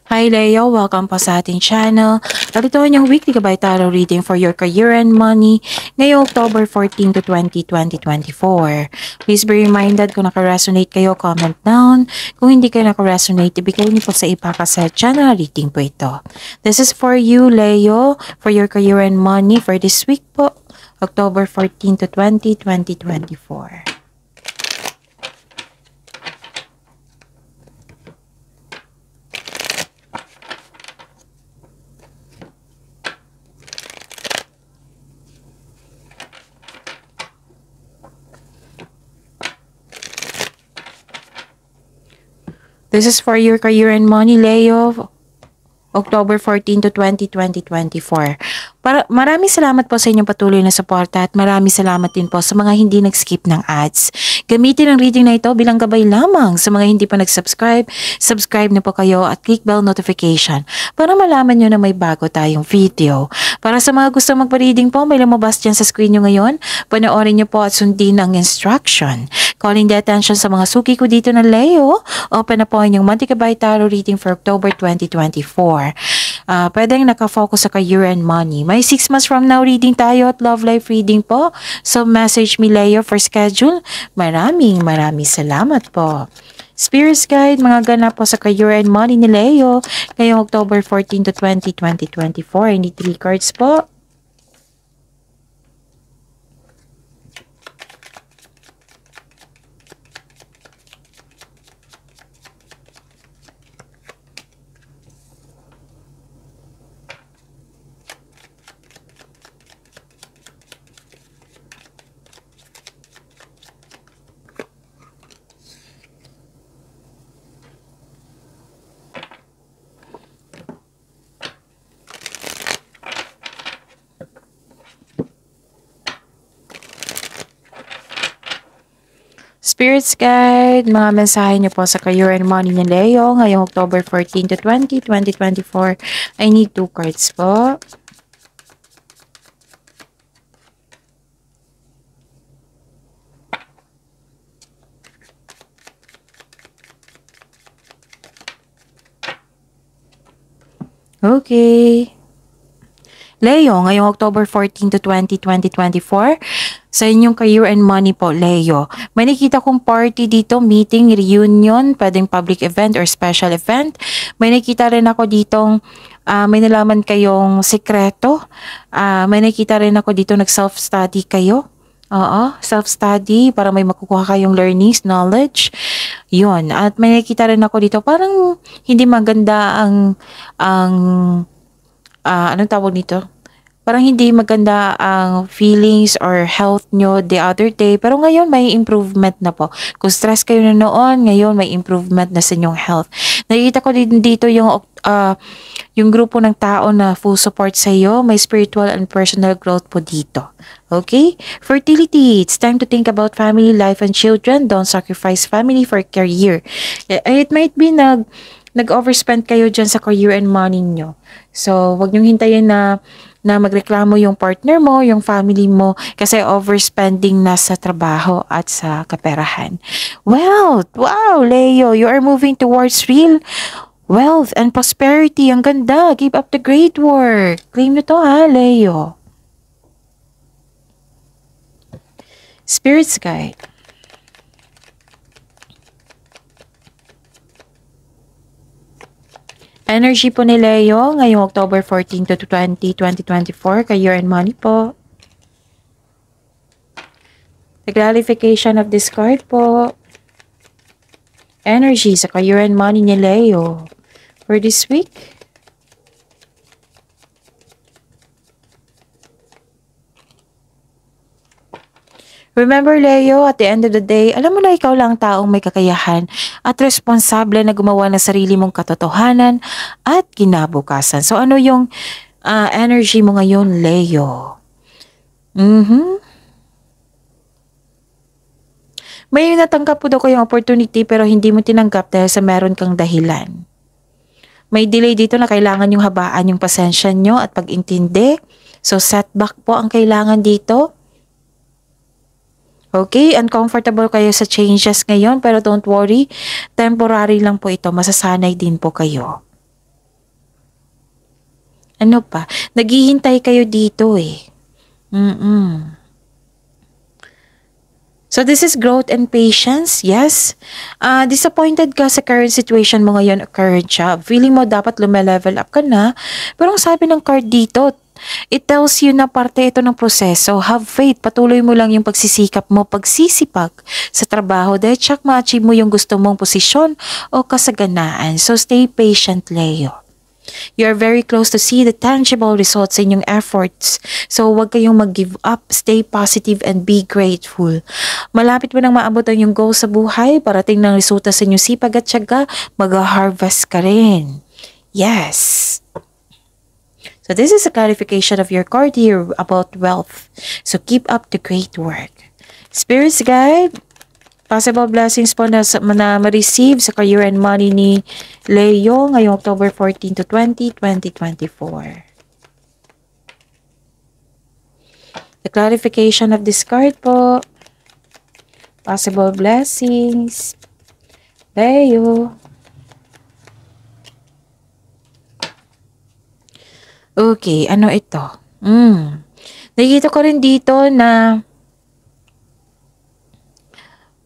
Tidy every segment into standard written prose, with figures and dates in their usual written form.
Hi Leo, welcome po sa ating channel. At ito ang yung weekly Gabay Tarot reading for your career and money ngayong October 14 to 20, 2024. Please be reminded kung naka-resonate kayo, comment down. Kung hindi kayo naka-resonate, ibigay niyo po sa iba kasi channel reading po ito. This is for you Leo, for your career and money for this week po, October 14 to 20, 2024. This is for your career and money, Leo, October 14 to 20, 2024. Maraming salamat po sa inyong patuloy na suporta at maraming salamat din po sa mga hindi nag-skip ng ads. Gamitin ang reading na ito bilang gabay lamang sa mga hindi pa nag-subscribe. Subscribe na po kayo at click bell notification para malaman nyo na may bago tayong video. Para sa mga gusto magpa-reading po, may lumabas dyan sa screen nyo ngayon. Panoorin nyo po at sundin ang instruction. Calling the attention sa mga suki ko dito na Leo. Open na po ang inyong monthly Gabay Tarot reading for October 2024. Pwedeng nakafocus sa career and money. May 6 months from now reading tayo at love life reading po. So message me Leo for schedule. Maraming salamat po. Spirits Guide, mga ganap po sa career and money ni Leo ngayong October 14 to 20, 2024. I need 3 cards po. Spirits Guide, mga mensahe niyo po sa career and money ni Leo ngayong October 14 to 20, 2024. I need 2 cards po. Okay. Leo, ngayong October 14 to 20, 2024, sa inyong career and money po, Leo. May nakita kong party dito, meeting, reunion, pwedeng public event or special event. May nakita rin ako ditong, may nalaman kayong sekreto. May nakita rin ako dito, nag-self-study kayo. Oo, self-study para may makukuha kayong learnings, knowledge. Yun. At may nakita rin ako dito, parang hindi maganda anong tawag nito? Parang hindi maganda ang feelings or health nyo the other day. Pero ngayon may improvement na po. Kung stress kayo na noon, ngayon may improvement na sa inyong health. Nakikita ko din dito yung grupo ng tao na full support sa iyo. May spiritual and personal growth po dito. Okay? Fertility. It's time to think about family, life, and children. Don't sacrifice family for career. It might be nag-overspend kayo dyan sa career and money nyo. So, wag niyong hintayin na magreklamo yung partner mo, yung family mo, kasi overspending na sa trabaho at sa kaperahan. Wealth! Wow, Leo, you are moving towards real wealth and prosperity. Ang ganda. Keep up the great work. Claim nyo to ha, Leo. Spirits Guide. Energy po ni Leo ngayong October 14 to 20, 2024, career and money po. The clarification of this card po. Energy sa career and money ni Leo for this week. Remember Leo, at the end of the day, alam mo na ikaw lang taong may kakayahan at responsable na gumawa ng sarili mong katotohanan at kinabukasan. So ano yung energy mo ngayon, Leo? May natanggap po daw kayong opportunity pero hindi mo tinanggap dahil sa meron kang dahilan. May delay dito na kailangan yung habaan yung pasensya nyo at pag-intindi. So setback po ang kailangan dito. Okay, uncomfortable kayo sa changes ngayon pero don't worry, temporary lang po ito, masasanay din po kayo. Ano pa? Naghihintay kayo dito eh. Mm-mm. So this is growth and patience, yes. Disappointed ka sa current situation mo ngayon, current job. Feeling mo dapat lume-level up ka na. Pero ang sabi ng card dito, it tells you na parte ito ng proseso. Have faith, patuloy mo lang yung pagsisikap mo, pagsisipag sa trabaho dahil tsak ma-achieve mo yung gusto mong posisyon o kasaganaan. So stay patient, Leo. You are very close to see the tangible results sa inyong efforts. So, huwag kayong mag-give up. Stay positive and be grateful. Malapit mo nang maabot ang iyong goal sa buhay. Parating ng resulta sa inyong sipag at tiyaga, mag-harvest ka rin. Yes. So, this is a clarification of your card here about wealth. So, keep up the great work. Spirits guide, possible blessings po na ma-receive sa career and money ni Leo ngayong October 14 to 20, 2024. The clarification of this card po. Possible blessings. Leo. Okay, ano ito? Nakikita ko rin dito na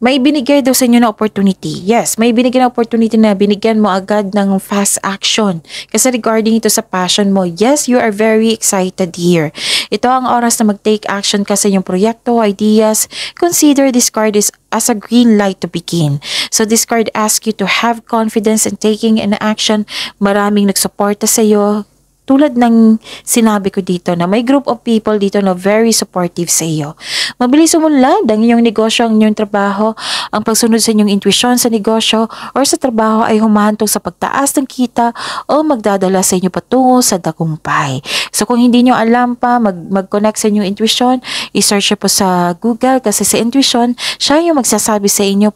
may binigay daw sa inyo na opportunity. Yes, may binigyan na opportunity na binigyan mo agad ng fast action. Kasi regarding ito sa passion mo, yes, you are very excited here. Ito ang oras na mag-take action ka sa inyong proyekto, ideas. Consider this card as a green light to begin. So this card asks you to have confidence in taking an action. Maraming nagsuporta sa iyo. Tulad ng sinabi ko dito na may group of people dito na very supportive sa iyo. Mabilis umunlad ang inyong negosyo, ang inyong trabaho, ang pagsunod sa inyong intuition sa negosyo or sa trabaho ay humahantong sa pagtaas ng kita o magdadala sa inyo patungo sa tagumpay. So kung hindi nyo alam pa, mag-connect sa inyong intuition, i-search po sa Google kasi sa intuition, siya yung magsasabi sa inyo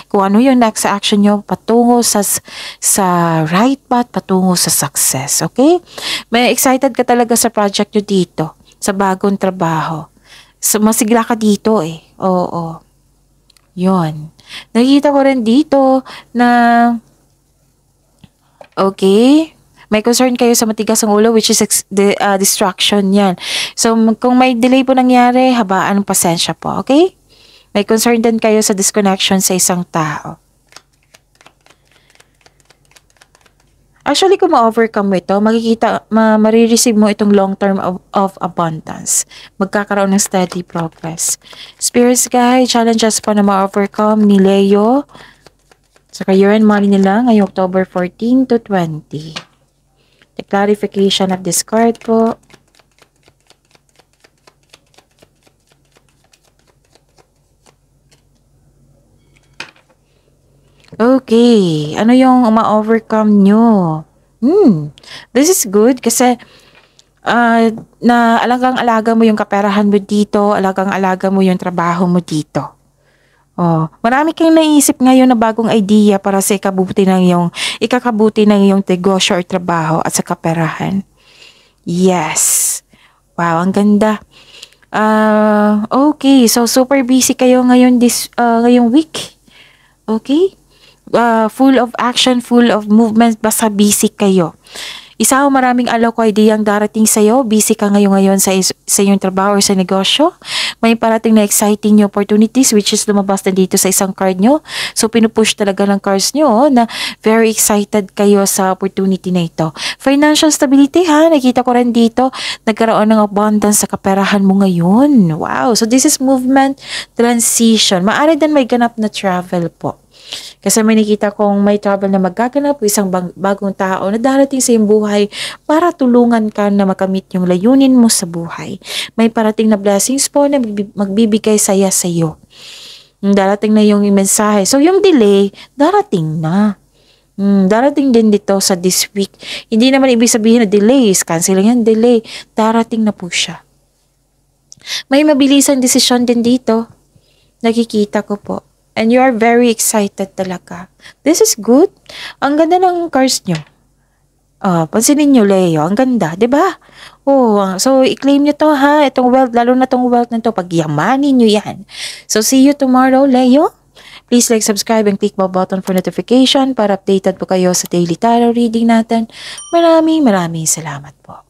kung ano yung next action nyo patungo sa right path, patungo sa success. Okay? May excited ka talaga sa project nyo dito, sa bagong trabaho. So, masigla ka dito eh. Oo. Yun. Nakikita ko rin dito na okay, may concern kayo sa matigas ang ulo which is distraction yan. So, kung may delay po nangyari, habaan ng pasensya po. Okay? May concern din kayo sa disconnection sa isang tao. Actually, kung ma-overcome mo ito, marireceive mo itong long term of abundance. Magkakaroon ng steady progress. Spirits guide, challenges po na ma-overcome ni Leo sa career and money nila ngayong October 14 to 20. The clarification of this card po. Okay, ano yung ma-overcome nyo? This is good kasi na alagang-alaga mo yung kaperahan mo dito, alagang-alaga mo yung trabaho mo dito. Oh, marami kang naisip ngayon na bagong idea para sa ikakabuti ng iyong negosyo or trabaho at sa kaperahan. Yes. Wow, ang ganda. Okay, so super busy kayo ngayong week. Okay? Full of action, full of movement, basta busy kayo. Isa o maraming alaw ko idea ang darating sa'yo. Busy ka ngayon sa iyong trabaho or sa negosyo. May parating na exciting new opportunities which is lumabas na dito sa isang card nyo. So, pinupush talaga ng cards nyo na very excited kayo sa opportunity na ito. Financial stability ha, nakita ko rin dito. Nagkaroon ng abundance sa kaperahan mo ngayon. Wow, so this is movement, transition. Maaari din may ganap na travel po. Kasi may nakita kong may travel na magaganap, isang bagong tao na darating sa iyong buhay para tulungan ka na makamit yung layunin mo sa buhay. May parating na blessings po na magbibigay saya sa iyo. Darating na yung mensahe. So yung delay, darating na. Darating din dito sa this week. Hindi naman ibig sabihin na delay is cancel yan, delay. Darating na po siya. May mabilisang desisyon din dito. Nakikita ko po. And you are very excited talaga. This is good. Ang ganda ng cards nyo. Pansinin nyo, Leo. Ang ganda, di ba? So i-claim nyo to ha. Itong wealth, lalo na itong wealth na to. Pagyamanin nyo yan. So see you tomorrow, Leo. Please like, subscribe, and click bell button for notification para updated po kayo sa daily tarot reading natin. Maraming salamat po.